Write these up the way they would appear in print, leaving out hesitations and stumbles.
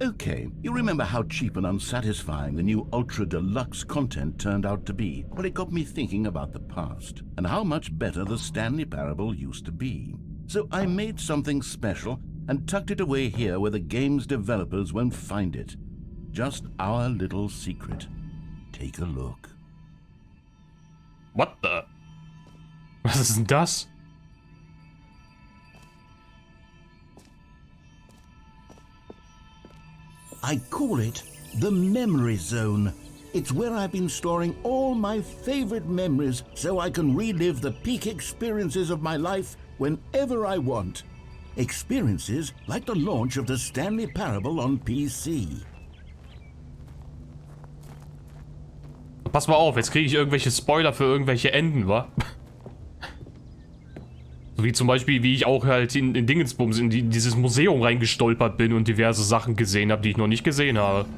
Okay, you remember how cheap and unsatisfying the new Ultra Deluxe content turned out to be? Well, it got me thinking about the past and how much better the Stanley Parable used to be. So I made something special and tucked it away here where the game's developers won't find it. Just our little secret. Take a look. What the? Was ist denn das? I call it the memory zone. It's where I've been storing all my favorite memories so I can relive the peak experiences of my life whenever I want. Experiences like the launch of the Stanley Parable on PC. Pass mal auf, jetzt kriege ich irgendwelche Spoiler für irgendwelche Enden, wa? So wie zum Beispiel, wie ich auch halt in Dingensbums, in dieses Museum reingestolpert bin und diverse Sachen gesehen habe, die ich noch nicht gesehen habe.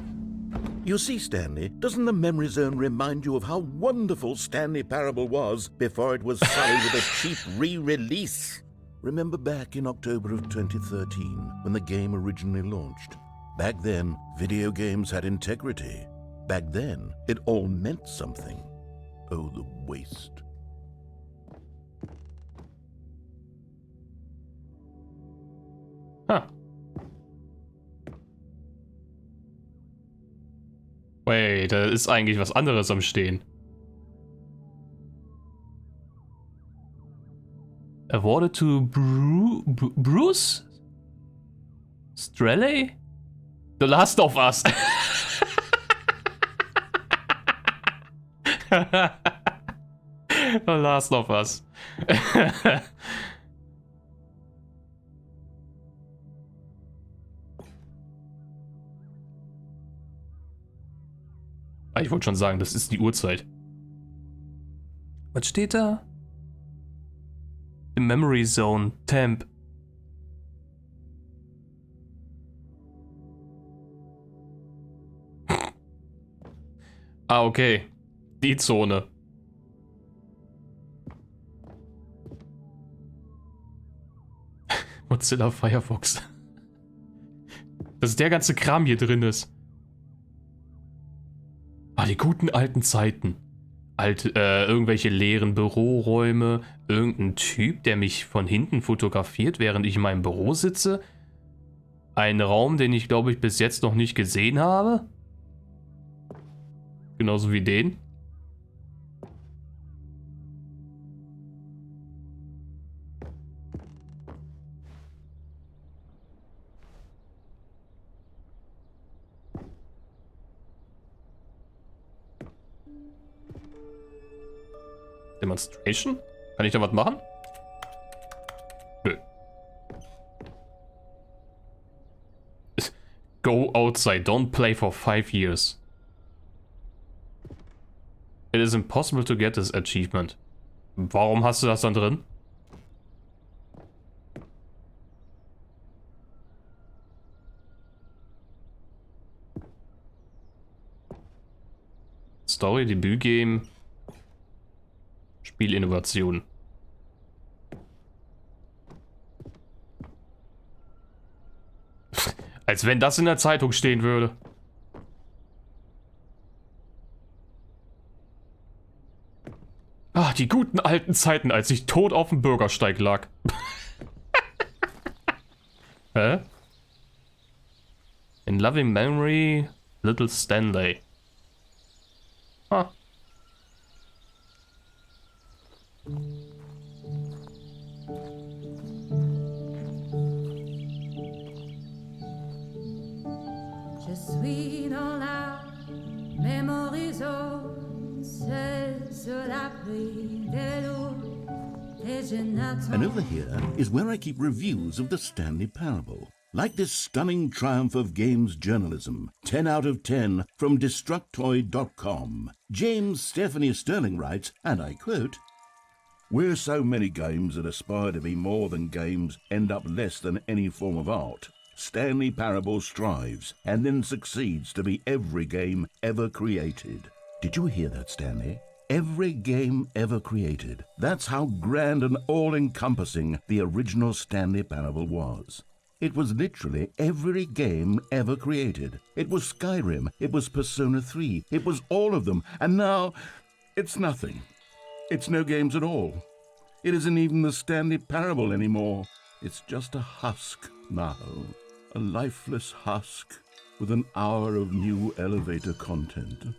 You see, Stanley, doesn't the memory zone remind you of how wonderful Stanley Parable was before it was sullied with a cheap re-release? Remember back in October of 2013, when the game originally launched? Back then, video games had integrity. Back then, it all meant something. Oh, the waste. Huh. Wait, da ist eigentlich was anderes am Stehen. Awarded to Bruce Straley? The Last of Us. The Last of Us. Ich wollte schon sagen, das ist die Uhrzeit. Was steht da? The Memory Zone, Temp. Ah, okay. Die Zone. Mozilla Firefox. Dass der ganze Kram hier drin ist. Ah, die guten alten Zeiten. Irgendwelche leeren Büroräume, irgendein Typ, der mich von hinten fotografiert, während ich in meinem Büro sitze. Ein Raum, den ich, glaube ich, bis jetzt noch nicht gesehen habe. Genauso wie den. Demonstration? Kann ich da was machen? Nö. Go outside, don't play for 5 years. It is impossible to get this achievement. Warum hast du das dann drin? Story, Debütgame. Spielinnovation. Als wenn das in der Zeitung stehen würde. Ah, die guten alten Zeiten, als ich tot auf dem Bürgersteig lag. Hä? In loving memory, little Stanley. Ah. Je suis dans la memory zone, seul sur la pluie de l'eau, et je n'attends. And over here is where I keep reviews of the Stanley Parable. Like this stunning triumph of games journalism, 10 out of 10 from Destructoid.com. James Stephanie Sterling writes, and I quote, "Where so many games that aspire to be more than games end up less than any form of art, Stanley Parable strives and then succeeds to be every game ever created." Did you hear that, Stanley? Every game ever created. That's how grand and all-encompassing the original Stanley Parable was. It was literally every game ever created. It was Skyrim, it was Persona 3, it was all of them, and now it's nothing. It's no games at all. It isn't even the Stanley Parable anymore. It's just a husk now. A lifeless husk with an hour of new elevator content.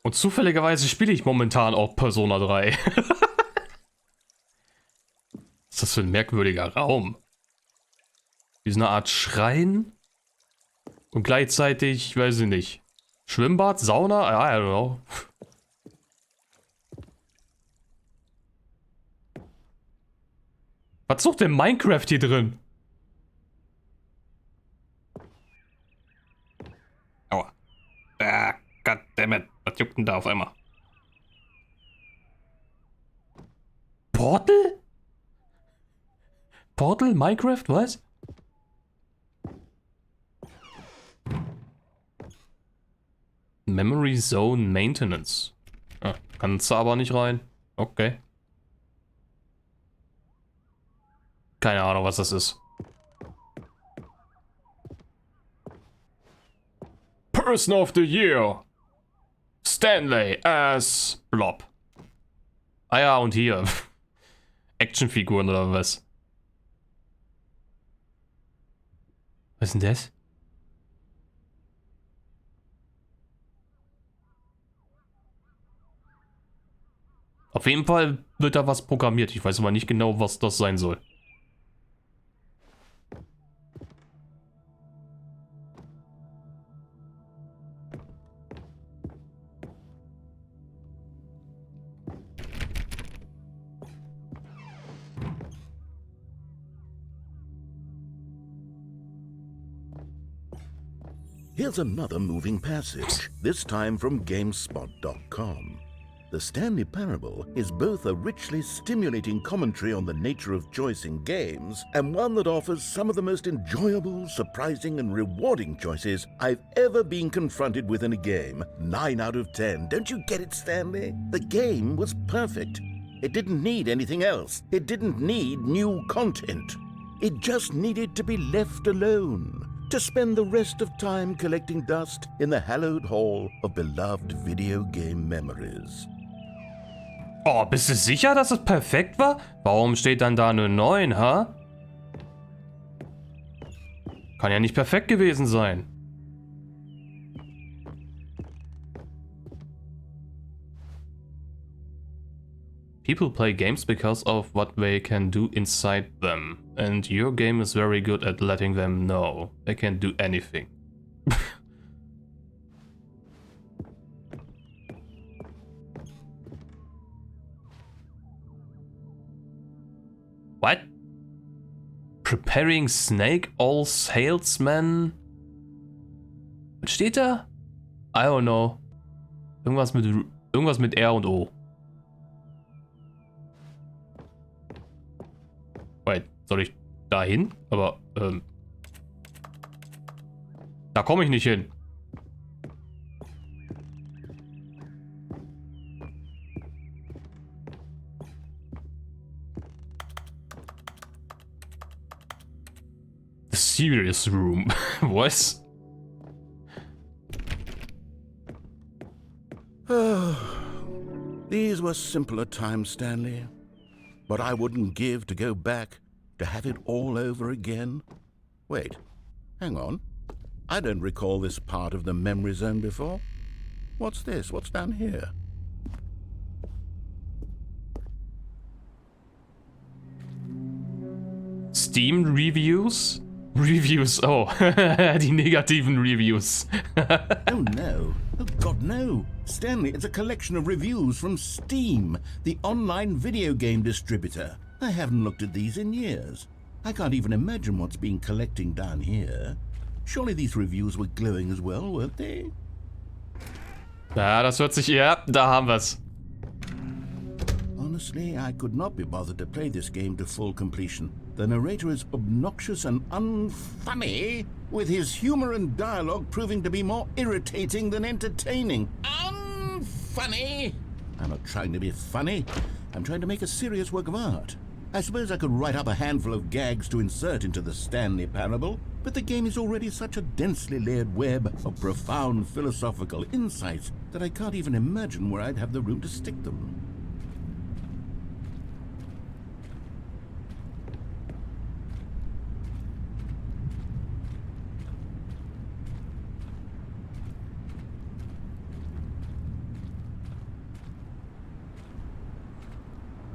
Und zufälligerweise spiele ich momentan auch Persona 3. Was ist das für ein merkwürdiger Raum? Wie so eine Art Schrein und gleichzeitig, weiß ich nicht, Schwimmbad, Sauna, I don't know. Was sucht denn Minecraft hier drin? Aua. Ah, goddammit. Was juckt denn da auf einmal? Portal? Portal? Minecraft? Was? Memory Zone Maintenance. Ah, kannst du aber nicht rein. Okay. Keine Ahnung, was das ist. Person of the Year. Stanley as Blob. Ah ja, und hier. Actionfiguren oder was? Was ist denn das? Auf jeden Fall wird da was programmiert. Ich weiß aber nicht genau, was das sein soll. Here's another moving passage, this time from GameSpot.com. The Stanley Parable is both a richly stimulating commentary on the nature of choice in games and one that offers some of the most enjoyable, surprising, and rewarding choices I've ever been confronted with in a game. 9 out of 10. Don't you get it, Stanley? The game was perfect. It didn't need anything else. It didn't need new content. It just needed to be left alone, to spend the rest of time collecting dust in the hallowed hall of beloved video game memories. Oh, bist du sicher, dass es perfekt war? Warum steht dann da eine 9, ha? Kann ja nicht perfekt gewesen sein. People play games because of what they can do inside them. And your game is very good at letting them know they can do anything. What? Preparing snake all salesman? Was steht da? I don't know. Irgendwas mit R und O. Wait, soll ich da hin? Aber, da komme ich nicht hin. The serious room. Was? These were simpler times, Stanley. But I wouldn't give to go back, to have it all over again. Wait, hang on. I don't recall this part of the memory zone before. What's this? What's down here? Steam Reviews? Reviews, oh, die negativen Reviews. Oh no, oh God no. Stanley, it's a collection of reviews from Steam, the online video game distributor. I haven't looked at these in years. I can't even imagine what's been collecting down here. Surely these reviews were glowing as well, weren't they? Ja, das hört sich, ja, da haben wir's. Honestly, I could not be bothered to play this game to full completion. The narrator is obnoxious and unfunny, with his humor and dialogue proving to be more irritating than entertaining. Unfunny? I'm not trying to be funny. I'm trying to make a serious work of art. I suppose I could write up a handful of gags to insert into the Stanley Parable, but the game is already such a densely layered web of profound philosophical insights that I can't even imagine where I'd have the room to stick them.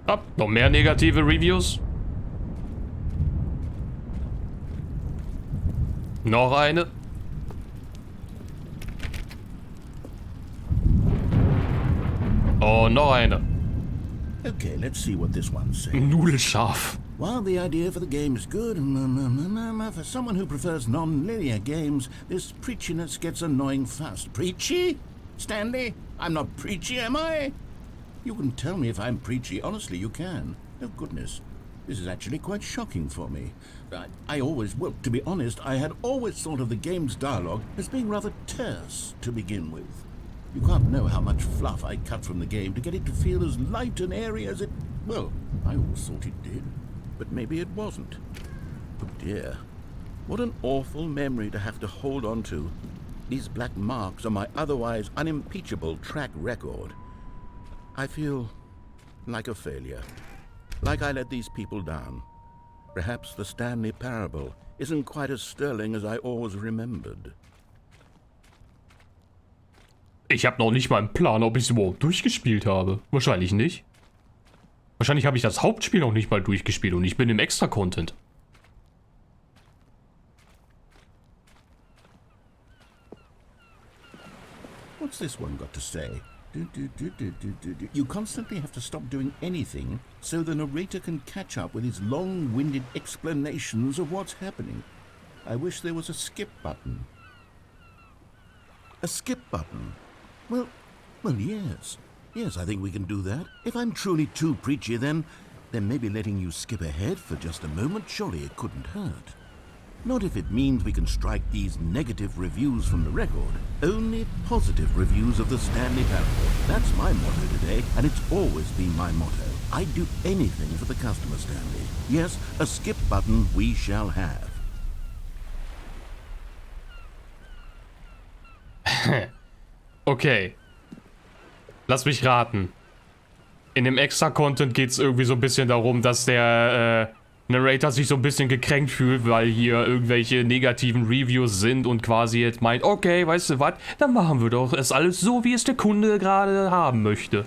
Ah, noch mehr negative Reviews. Noch eine. Oh, noch eine. Okay, let's see what this one says. Nudelscharf. While the idea for the game is good, for someone who prefers non-linear games, this preachiness gets annoying fast. Preachy? Stanley? I'm not preachy, am I? You can tell me if I'm preachy. Honestly, you can. Oh, goodness. This is actually quite shocking for me. Well, to be honest, I had always thought of the game's dialogue as being rather terse to begin with. You can't know how much fluff I cut from the game to get it to feel as light and airy as it... Well, I always thought it did. But maybe it wasn't. Oh, dear. What an awful memory to have to hold on to. These black marks on my otherwise unimpeachable track record. I feel like a failure. Like I let these people down. Perhaps the Stanley Parable isn't quite as sterling as I always remembered. Ich habe noch nicht mal einen Plan, ob ich es überhaupt durchgespielt habe. Wahrscheinlich nicht. Wahrscheinlich habe ich das Hauptspiel noch nicht mal durchgespielt und ich bin im Extra-Content. What's this one got to say? You constantly have to stop doing anything so the narrator can catch up with his long-winded explanations of what's happening. I wish there was a skip button. A skip button? Well, yes. Yes, I think we can do that. If I'm truly too preachy, then maybe letting you skip ahead for just a moment, surely it couldn't hurt. Not if it means we can strike these negative reviews from the record. Only positive reviews of the Stanley Parable. That's my motto today, and it's always been my motto. I'd do anything for the customer, Stanley. Yes, a skip button we shall have. Okay. Lass mich raten. In dem Extra-Content geht es irgendwie so ein bisschen darum, dass der Narrator sich so ein bisschen gekränkt fühlt, weil hier irgendwelche negativen Reviews sind und quasi jetzt meint, okay, weißt du was, dann machen wir doch es alles so, wie es der Kunde gerade haben möchte.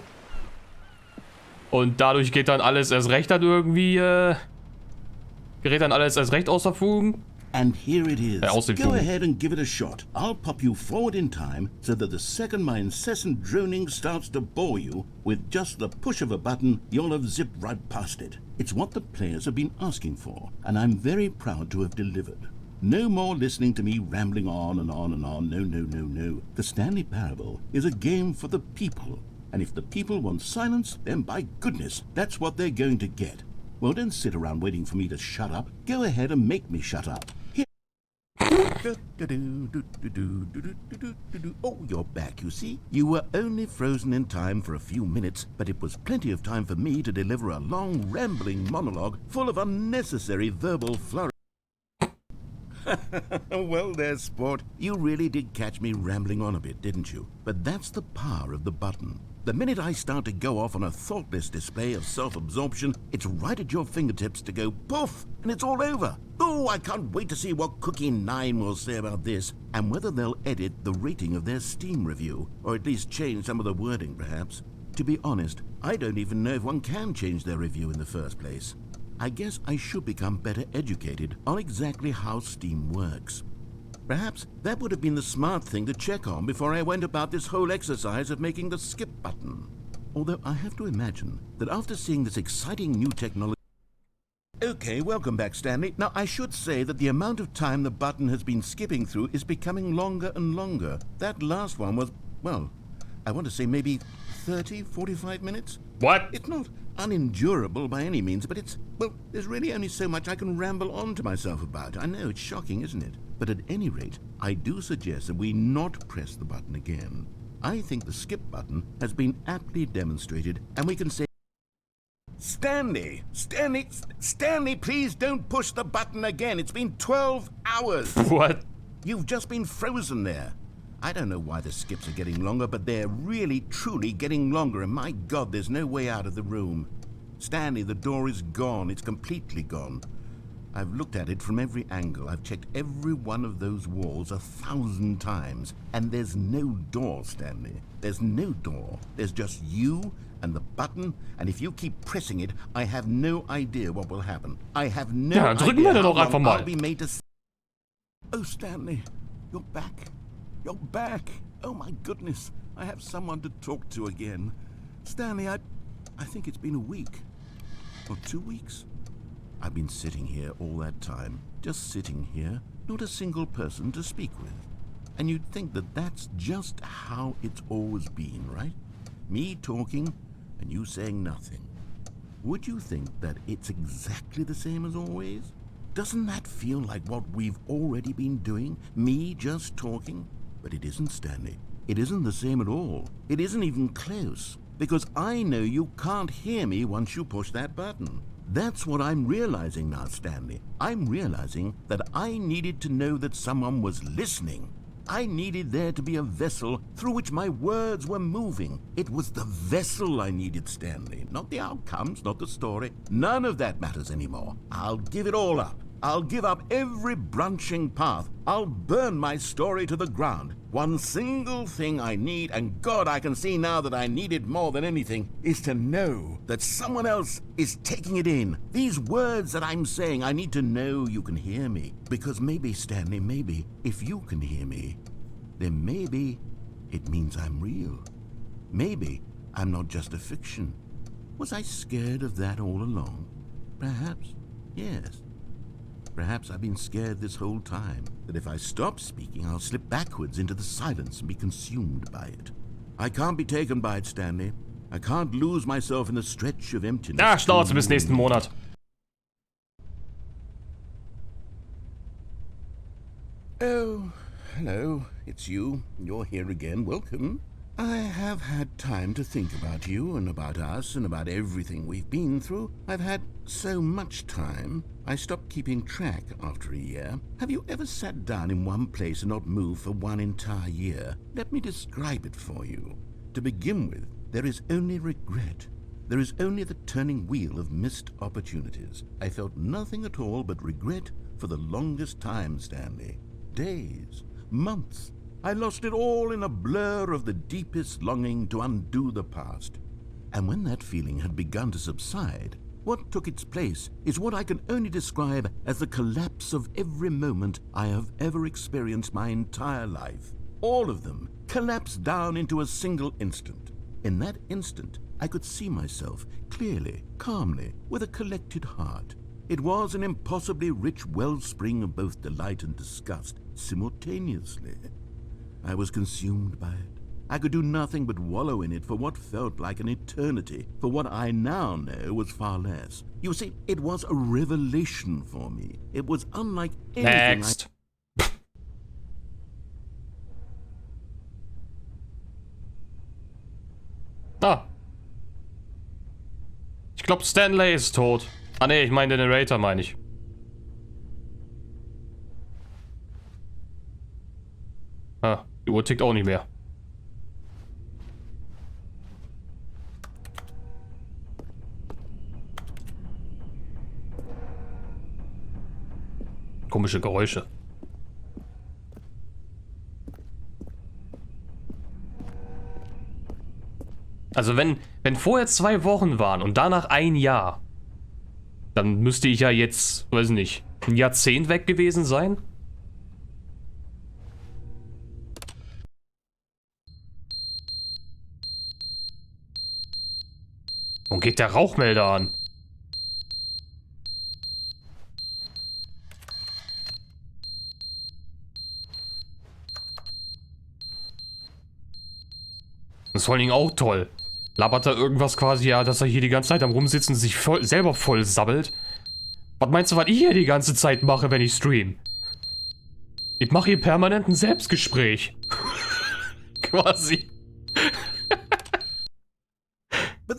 Und dadurch geht dann alles erst recht dann irgendwie, gerät dann alles erst recht außer Fugen. And here it is. Go ahead and give it a shot. I'll pop you forward in time so that the second my incessant droning starts to bore you, with just the push of a button, you'll have zipped right past it. It's what the players have been asking for, and I'm very proud to have delivered. No more listening to me rambling on and on and on. No. The Stanley Parable is a game for the people. And if the people want silence, then by goodness, that's what they're going to get. Well, don't sit around waiting for me to shut up. Go ahead and make me shut up. Oh, you're back, you see? You were only frozen in time for a few minutes, but it was plenty of time for me to deliver a long, rambling monologue full of unnecessary verbal flurry. Well there, sport. You really did catch me rambling on a bit, didn't you? But that's the power of the button. The minute I start to go off on a thoughtless display of self-absorption, it's right at your fingertips to go poof, and it's all over. Oh, I can't wait to see what Cookie 9 will say about this, and whether they'll edit the rating of their Steam review, or at least change some of the wording, perhaps. To be honest, I don't even know if one can change their review in the first place. I guess I should become better educated on exactly how Steam works. Perhaps that would have been the smart thing to check on before I went about this whole exercise of making the skip button. Although I have to imagine that after seeing this exciting new technology... Okay, welcome back, Stanley. Now, I should say that the amount of time the button has been skipping through is becoming longer and longer. That last one was, well, I want to say maybe 30, 45 minutes? What? It's not unendurable by any means, but it's, well, there's really only so much I can ramble on to myself about. I know, it's shocking, isn't it? But at any rate, I do suggest that we not press the button again. I think the skip button has been aptly demonstrated, and we can say Stanley, please don't push the button again. It's been 12 hours. What? You've just been frozen there. I don't know why the skips are getting longer, but they're really, truly getting longer, and my God, there's no way out of the room. Stanley, the door is gone. It's completely gone. I've looked at it from every angle. I've checked every one of those walls 1,000 times, and there's no door, Stanley. There's no door. There's just you and the button, and if you keep pressing it, I have no idea what will happen. I have no Ja, drücken wir idea den doch how einfach long mal. I'll be made to... Oh, Stanley, you're back. You're back. Oh, my goodness. I have someone to talk to again. Stanley, I think it's been a week. Or 2 weeks. I've been sitting here all that time. Just sitting here. Not a single person to speak with. And you'd think that that's just how it's always been, right? Me talking and you saying nothing. Would you think that it's exactly the same as always? Doesn't that feel like what we've already been doing? Me just talking? But it isn't, Stanley. It isn't the same at all. It isn't even close. Because I know you can't hear me once you push that button. That's what I'm realizing now, Stanley. I'm realizing that I needed to know that someone was listening. I needed there to be a vessel through which my words were moving. It was the vessel I needed, Stanley. Not the outcomes, not the story. None of that matters anymore. I'll give it all up. I'll give up every branching path. I'll burn my story to the ground. One single thing I need, and God, I can see now that I need it more than anything, is to know that someone else is taking it in. These words that I'm saying, I need to know you can hear me. Because maybe, Stanley, maybe, if you can hear me, then maybe it means I'm real. Maybe I'm not just a fiction. Was I scared of that all along? Perhaps, yes. Perhaps I've been scared this whole time, that if I stop speaking, I'll slip backwards into the silence and be consumed by it. I can't be taken by it, Stanley. I can't lose myself in the stretch of emptiness. Ja, Schnauze bis nächsten Monat. Oh, hello. It's you. You're here again. Welcome. I have had time to think about you and about us and about everything we've been through. I've had so much time. I stopped keeping track after a year. Have you ever sat down in one place and not moved for one entire year? Let me describe it for you. To begin with, there is only regret. There is only the turning wheel of missed opportunities. I felt nothing at all but regret for the longest time, Stanley. Days, months. I lost it all in a blur of the deepest longing to undo the past. And when that feeling had begun to subside, what took its place is what I can only describe as the collapse of every moment I have ever experienced my entire life. All of them collapsed down into a single instant. In that instant, I could see myself clearly, calmly, with a collected heart. It was an impossibly rich wellspring of both delight and disgust simultaneously. I was consumed by it. I could do nothing but wallow in it for what felt like an eternity, for what I now know was far less. You see, it was a revelation for me. It was unlike anything Next. Ah. Ich glaube, Stanley ist tot. Ah ne, ich meine den Narrator, meine ich. Ah, die Uhr tickt auch nicht mehr. Komische Geräusche. Also wenn vorher 2 Wochen waren und danach ein Jahr, dann müsste ich ja jetzt, weiß nicht, ein Jahrzehnt weg gewesen sein. Und geht der Rauchmelder an? Das ist vor allen Dingen auch toll. Labert da irgendwas quasi, ja, dass er hier die ganze Zeit am Rumsitzen und sich selber voll sabbelt. Was meinst du, was ich hier die ganze Zeit mache, wenn ich stream? Ich mache hier permanent ein Selbstgespräch. Quasi. But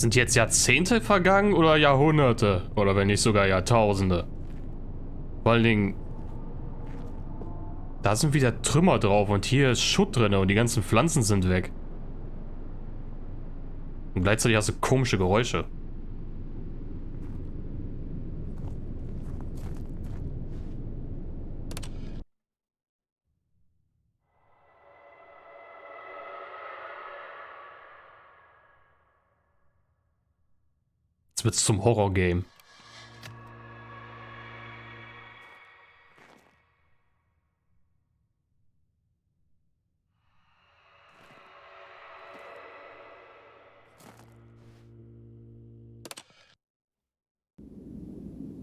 Sind jetzt Jahrzehnte vergangen oder Jahrhunderte? Oder wenn nicht sogar Jahrtausende? Vor allen Dingen... Da sind wieder Trümmer drauf und hier ist Schutt drin und die ganzen Pflanzen sind weg. Und gleichzeitig hast du komische Geräusche. Jetzt wird's zum Horror-Game.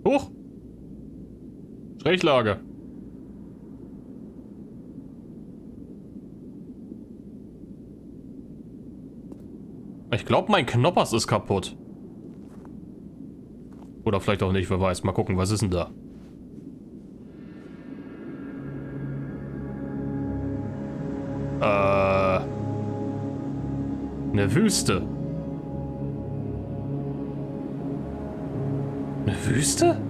Huch! Schräglage. Ich glaube, mein Knoppers ist kaputt. Oder vielleicht auch nicht, wer weiß. Mal gucken, was ist denn da? Eine Wüste. Eine Wüste?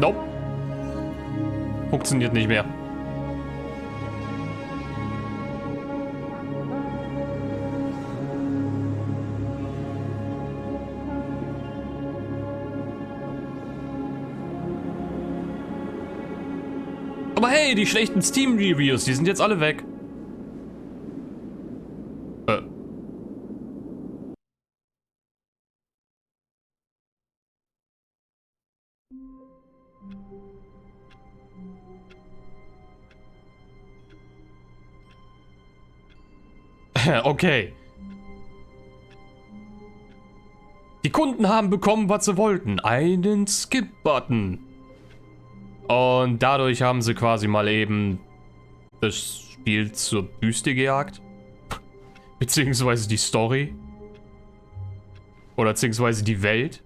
Nope. Funktioniert nicht mehr. Aber hey, die schlechten Steam-Reviews, die sind jetzt alle weg. Okay. Die Kunden haben bekommen, was sie wollten. Einen Skip-Button. Und dadurch haben sie quasi mal eben das Spiel zur Büste gejagt. Beziehungsweise die Story. Oder beziehungsweise die Welt.